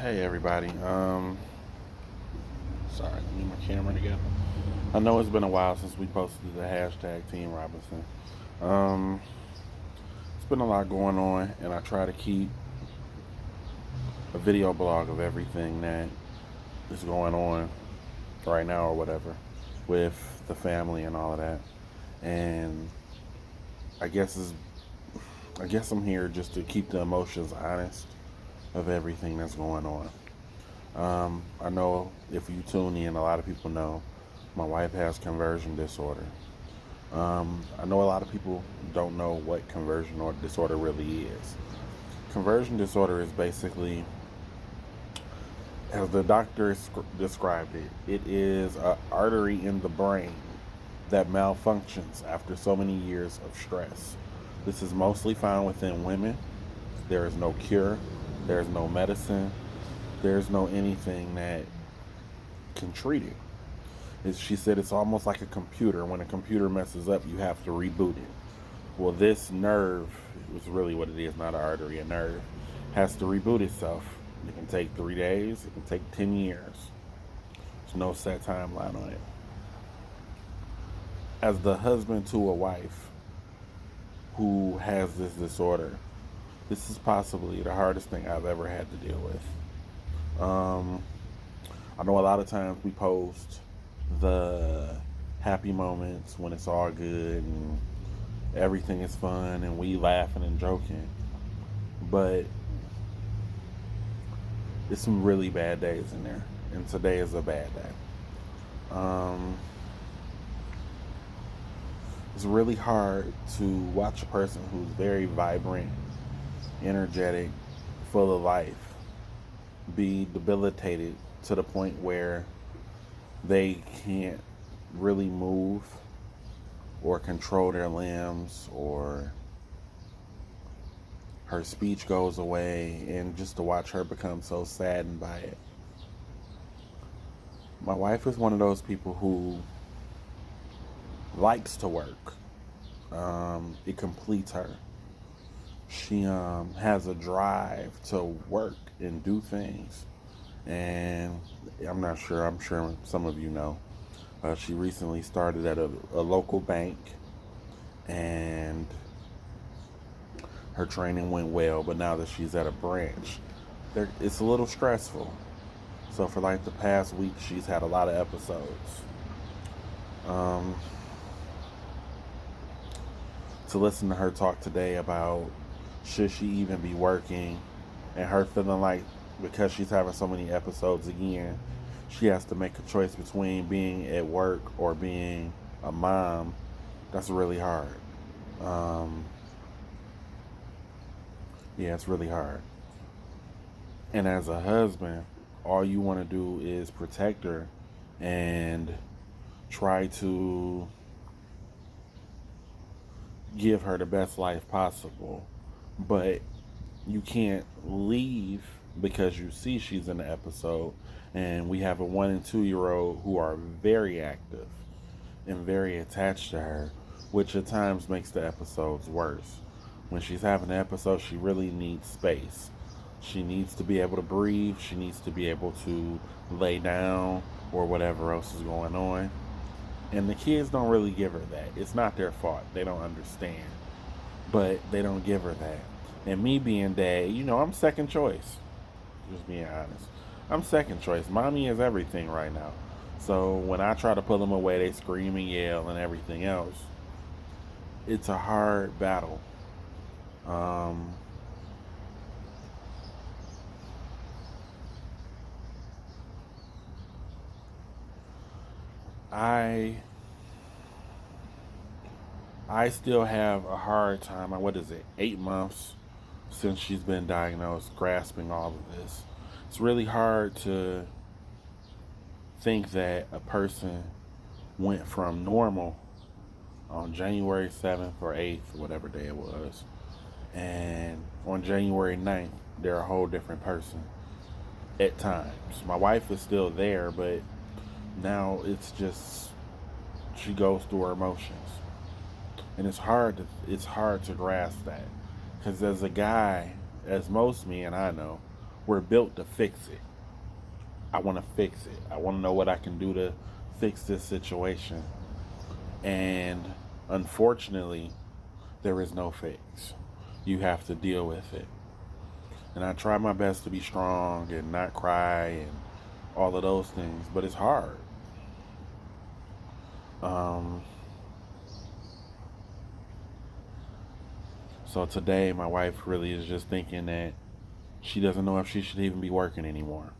Hey everybody. Sorry, let me get my camera together. I know it's been a while since we posted the hashtag Team Robinson. Um, it's been a lot going on, and I try to keep a video blog of everything that is going on right now or whatever with the family and all of that. And I guess is I guess I'm here just to keep the emotions honest of everything that's going on. I know if you tune in, a lot of people know my wife has conversion disorder. I know a lot of people don't know what conversion or disorder really is. Conversion disorder is basically, as the doctor described it, it is an artery in the brain that malfunctions after so many years of stress. This is mostly found within women. There is no cure, there is no medicine, there's no anything that can treat it. She said it's almost like a computer. When a computer messes up, you have to reboot it. Well, this nerve is really what it is, not an artery, a nerve, has to reboot itself. It can take 3 days, it can take 10 years. There's no set timeline on it. As the husband to a wife who has this disorder, this is possibly the hardest thing I've ever had to deal with. I know a lot of times we post the happy moments when it's all good and everything is fun and we laughing and joking, but there's some really bad days in there, and today is a bad day. It's really hard to watch a person who's very vibrant, energetic, full of life be debilitated to the point where they can't really move or control their limbs, or her speech goes away, and just to watch her become so saddened by it. My wife is one of those people who likes to work. It completes her. She has a drive to work and do things. And I'm sure some of you know. She recently started at a local bank, and her training went well, but now that she's at a branch, it's a little stressful. So for like the past week, she's had a lot of episodes. Um, to listen to her talk today about should she even be working, and her feeling like because she's having so many episodes again, she has to make a choice between being at work or being a mom. That's really hard. Um, yeah, it's really hard. And as a husband, all you want to do is protect her and try to give her the best life possible. But you can't leave because you see she's in the episode, and we have a 1 and 2 year old who are very active and very attached to her, which at times makes the episodes worse. When she's having an episode, she really needs space. She needs to be able to breathe. She needs to be able to lay down or whatever else is going on. And the kids don't really give her that. It's not their fault. They don't understand. But they don't give her that. And me being dad, I'm second choice. Just being honest. I'm second choice. Mommy is everything right now. So when I try to pull them away, they scream and yell and everything else. It's a hard battle. I I still have a hard time. What is it? 8 months since she's been diagnosed, grasping all of this. It's really hard to think that a person went from normal on January 7th or 8th, whatever day it was, and on January 9th, they're a whole different person at times. My wife is still there, but now it's just she goes through her emotions. And it's hard to grasp that, because as a guy, as most men I know, We're built to fix it. I want to fix it. I want to know what I can do to fix this situation. And unfortunately, there is no fix. You have to deal with it. And I try my best to be strong and not cry and all of those things, but it's hard. Um, so today, my wife really is just thinking that she doesn't know if she should even be working anymore.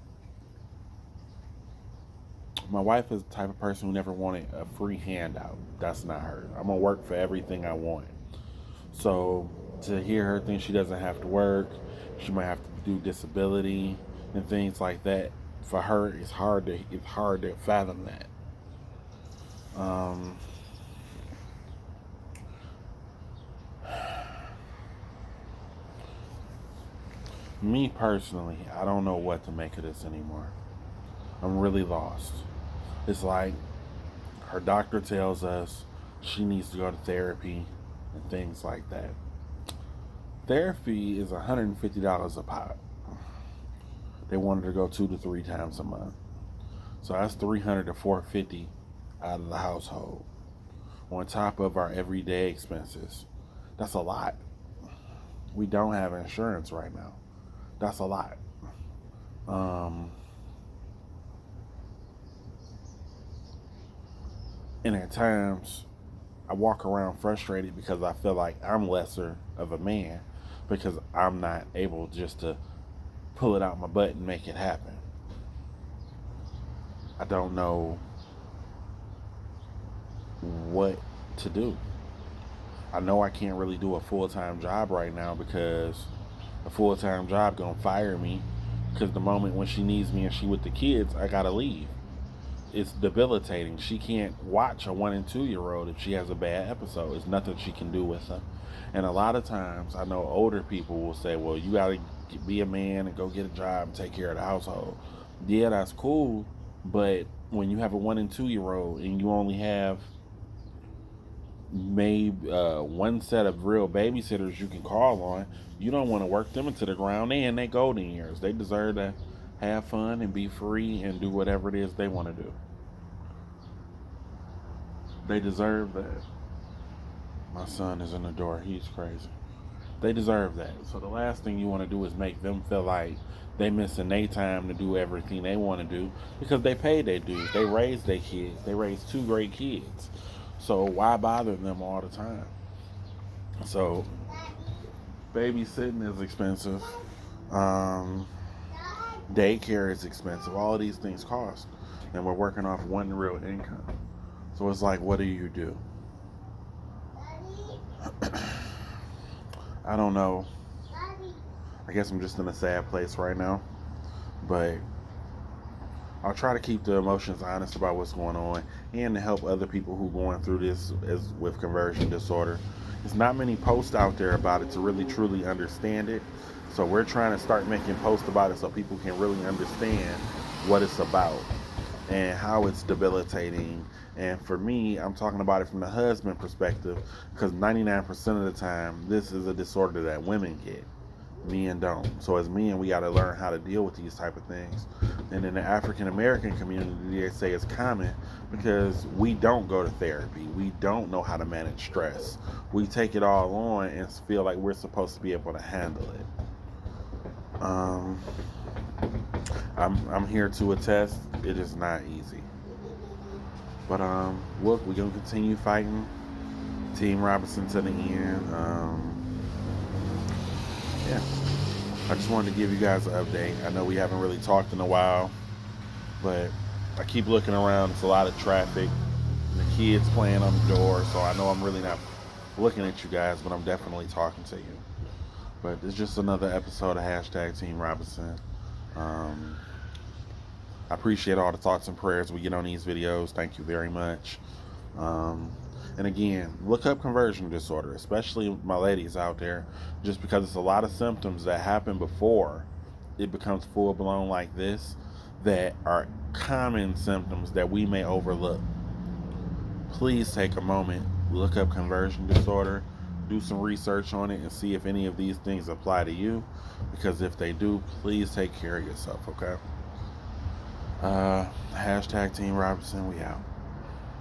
My wife is the type of person who never wanted a free handout. That's not her. I'm going to work for everything I want. So to hear her think she doesn't have to work, she might have to do disability and things like that. For her, it's hard to fathom that. Me personally, I don't know what to make of this anymore. I'm really lost. It's like her doctor tells us she needs to go to therapy and things like that. Therapy is $150 a pop. They wanted to go 2 to 3 times a month. So that's $300 to $450 out of the household. On top of our everyday expenses. That's a lot. We don't have insurance right now. That's a lot. And at times, I walk around frustrated because I feel like I'm lesser of a man because I'm not able just to pull it out my butt and make it happen. I don't know what to do. I know I can't really do a full-time job right now because a full-time job gonna fire me because the moment when she needs me and she with the kids, I gotta leave. It's debilitating. She can't watch a 1 and 2-year-old if she has a bad episode. There's nothing she can do with them. And a lot of times, I know older people will say, well, you gotta be a man and go get a job and take care of the household. Yeah, that's cool, but when you have a 1 and 2-year-old and you only have maybe one set of real babysitters you can call on, you don't want to work them into the ground. They in their golden years. They deserve to have fun and be free and do whatever it is they want to do. They deserve that. My son is in the door. He's crazy. They deserve that. So the last thing you want to do is make them feel like they missing their time to do everything they want to do because they paid their dues. They raised their kids. They raised 2 great kids. So why bother them all the time? So babysitting is expensive. Daycare is expensive. All of these things cost. And we're working off one real income. So it's like, what do you do? I don't know. I guess I'm just in a sad place right now. But I'll try to keep the emotions honest about what's going on and to help other people who are going through this as with conversion disorder. There's not many posts out there about it to really truly understand it. So we're trying to start making posts about it so people can really understand what it's about and how it's debilitating. And for me, I'm talking about it from the husband perspective because 99% of the time, this is a disorder that women get. Men don't. So as men, we got to learn how to deal with these type of things. And in the African American community, they say it's common because we don't go to therapy. We don't know how to manage stress. We take it all on and feel like we're supposed to be able to handle it. I'm here to attest it is not easy. But look, we're gonna continue fighting Team Robinson to the end. Yeah, I just wanted to give you guys an update. I know we haven't really talked in a while, but I keep looking around. It's a lot of traffic. The kids playing on the door, so I know I'm really not looking at you guys, but I'm definitely talking to you. But it's just another episode of Hashtag Team Robinson. I appreciate all the thoughts and prayers we get on these videos. Thank you very much. And again, look up conversion disorder, especially my ladies out there, just because it's a lot of symptoms that happen before it becomes full blown like this that are common symptoms that we may overlook. Please take a moment, look up conversion disorder. do some research on it and see if any of these things apply to you. Because if they do, please take care of yourself, okay? Hashtag Team Robinson, we out.